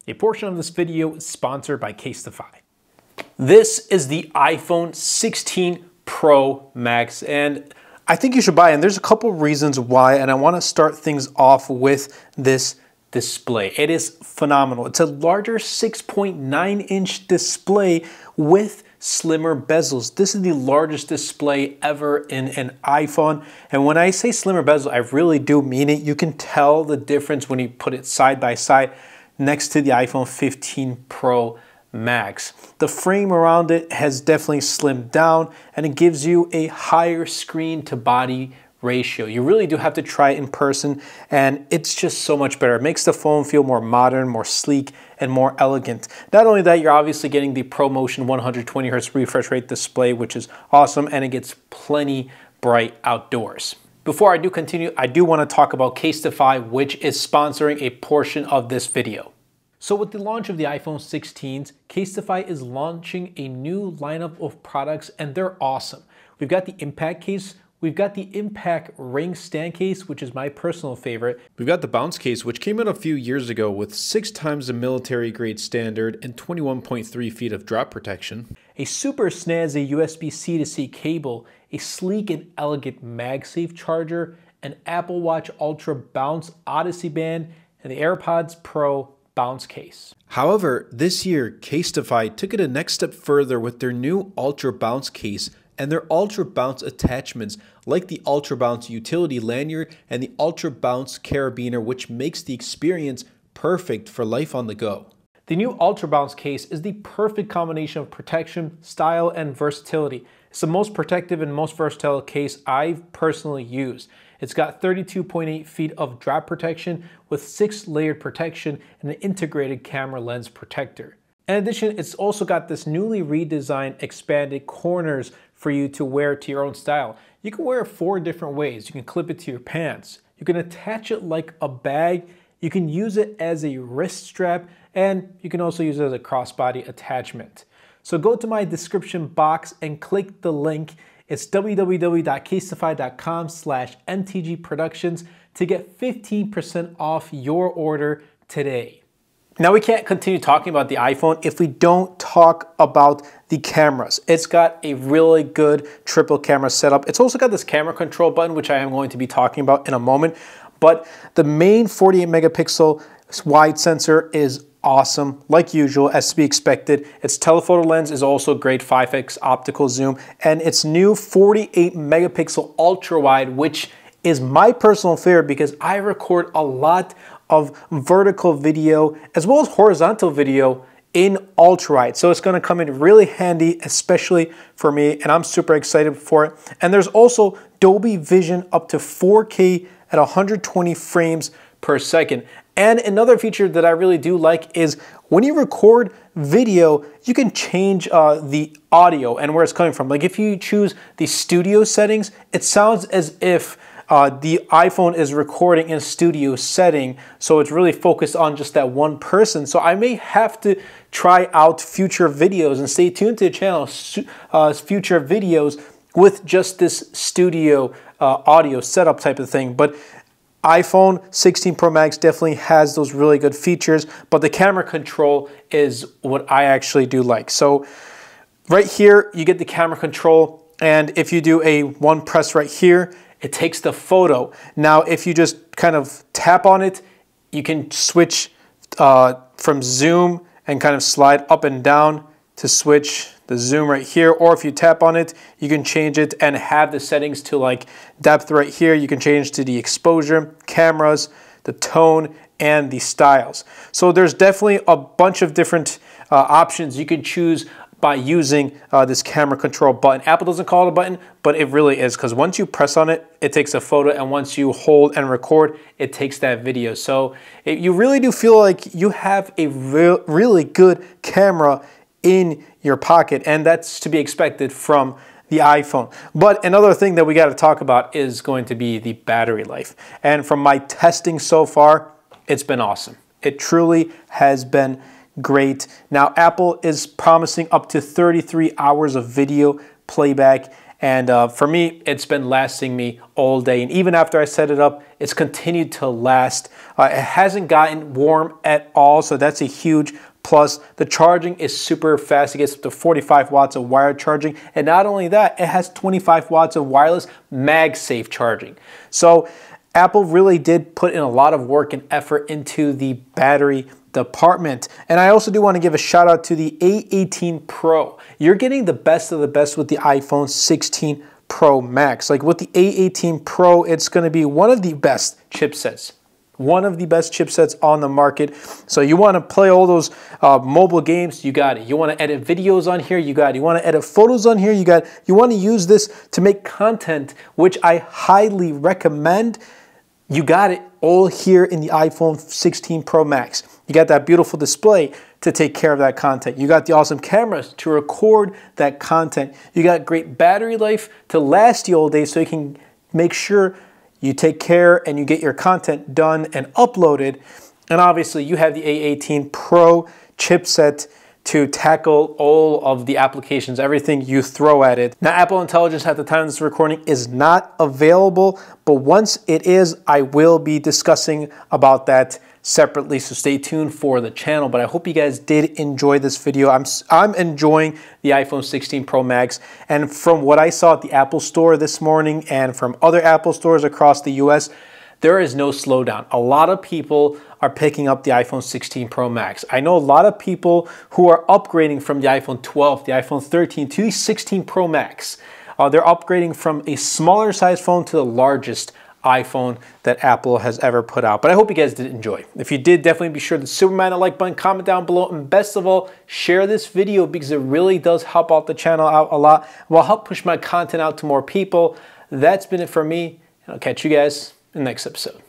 A portion of this video is sponsored by Casetify. This is the iPhone 16 Pro Max, and I think you should buy it. And there's a couple reasons why, and I want to start things off with this display. It is phenomenal. It's a larger 6.9-inch display with slimmer bezels. This is the largest display ever in an iPhone. And when I say slimmer bezel, I really do mean it. You can tell the difference when you put it side by side next to the iPhone 15 Pro Max. The frame around it has definitely slimmed down, and it gives you a higher screen to body ratio. You really do have to try it in person, and it's just so much better. It makes the phone feel more modern, more sleek, and more elegant. Not only that, you're obviously getting the ProMotion 120 Hz refresh rate display, which is awesome, and it gets plenty bright outdoors. Before I do continue, I do want to talk about Casetify, which is sponsoring a portion of this video. So with the launch of the iPhone 16s, Casetify is launching a new lineup of products, and they're awesome. We've got the Impact case, we've got the Impact ring stand case, which is my personal favorite. We've got the Bounce case, which came out a few years ago with 6 times the military grade standard and 21.3 feet of drop protection. A super snazzy USB-C to C cable, a sleek and elegant MagSafe charger, an Apple Watch Ultra Bounce Odyssey band, and the AirPods Pro Bounce case. However, this year, Casetify took it a next step further with their new Ultra Bounce case and their Ultra Bounce attachments, like the Ultra Bounce utility lanyard and the Ultra Bounce carabiner, which makes the experience perfect for life on the go. The new Ultra Bounce case is the perfect combination of protection, style, and versatility. It's the most protective and most versatile case I've personally used. It's got 32.8 feet of drop protection with 6-layered protection and an integrated camera lens protector. In addition, it's also got this newly redesigned expanded corners for you to wear to your own style. You can wear it 4 different ways. You can clip it to your pants. You can attach it like a bag. You can use it as a wrist strap, and you can also use it as a crossbody attachment. So go to my description box and click the link. It's www.casetify.com/mtgproductions to get 15% off your order today. Now, we can't continue talking about the iPhone if we don't talk about the cameras. It's got a really good triple camera setup. It's also got this camera control button, which I am going to be talking about in a moment. But the main 48 megapixel wide sensor is awesome, like usual, as to be expected. Its telephoto lens is also great, 5x optical zoom, and its new 48 megapixel ultra wide, which is my personal favorite because I record a lot of vertical video as well as horizontal video in ultra wide. So it's going to come in really handy, especially for me, and I'm super excited for it. And there's also Dolby Vision up to 4K at 120 frames per second. And another feature that I really do like is when you record video, you can change the audio and where it's coming from. Like if you choose the studio settings, it sounds as if the iPhone is recording in a studio setting, so it's really focused on just that one person. So I may have to try out future videos, and stay tuned to the channel, future videos with just this studio audio setup type of thing. But iPhone 16 Pro Max definitely has those really good features, but the camera control is what I actually do like. So right here, you get the camera control, and if you do a one press right here, it takes the photo. Now, if you just kind of tap on it, you can switch from zoom and kind of slide up and down to switch the zoom right here. Or if you tap on it, you can change it and have the settings to like depth right here. You can change to the exposure, cameras, the tone, and the styles. So there's definitely a bunch of different options you can choose by using this camera control button. Apple doesn't call it a button, but it really is, because once you press on it, it takes a photo, and once you hold and record, it takes that video. So you really do feel like you have a really good camera in your pocket, and that's to be expected from the iPhone. But another thing that we got to talk about is going to be the battery life. And from my testing so far, it's been awesome. It truly has been great. Now, Apple is promising up to 33 hours of video playback, And for me, it's been lasting me all day. And even after I set it up, it's continued to last. It hasn't gotten warm at all, so that's a huge plus. The charging is super fast. It gets up to 45 watts of wired charging. And not only that, it has 25 watts of wireless MagSafe charging. So Apple really did put in a lot of work and effort into the battery department. And I also do want to give a shout out to the A18 Pro. You're getting the best of the best with the iPhone 16 Pro Max. Like with the A18 Pro, it's going to be one of the best chipsets. One of the best chipsets on the market. So you want to play all those mobile games, you got it. You want to edit videos on here, you got it. You want to edit photos on here, you got it. You want to use this to make content, which I highly recommend. You got it all here in the iPhone 16 Pro Max. You got that beautiful display to take care of that content. You got the awesome cameras to record that content. You got great battery life to last you all day, so you can make sure you take care and you get your content done and uploaded. And obviously you have the A18 Pro chipset to tackle all of the applications, everything you throw at it. Now, Apple Intelligence at the time of this recording is not available, but once it is, I will be discussing about that separately, so stay tuned for the channel. But I hope you guys did enjoy this video. I'm enjoying the iPhone 16 Pro Max, and from what I saw at the Apple Store this morning and from other Apple stores across the US, there is no slowdown. A lot of people are picking up the iPhone 16 Pro Max. I know a lot of people who are upgrading from the iPhone 12, the iPhone 13 to the 16 Pro Max. They're upgrading from a smaller size phone to the largest iPhone that Apple has ever put out. But I hope you guys did enjoy. If you did, definitely be sure to superman that like button, comment down below, and best of all, share this video because it really does help out the channel out a lot. It will help push my content out to more people. That's been it for me, and I'll catch you guys in the next episode.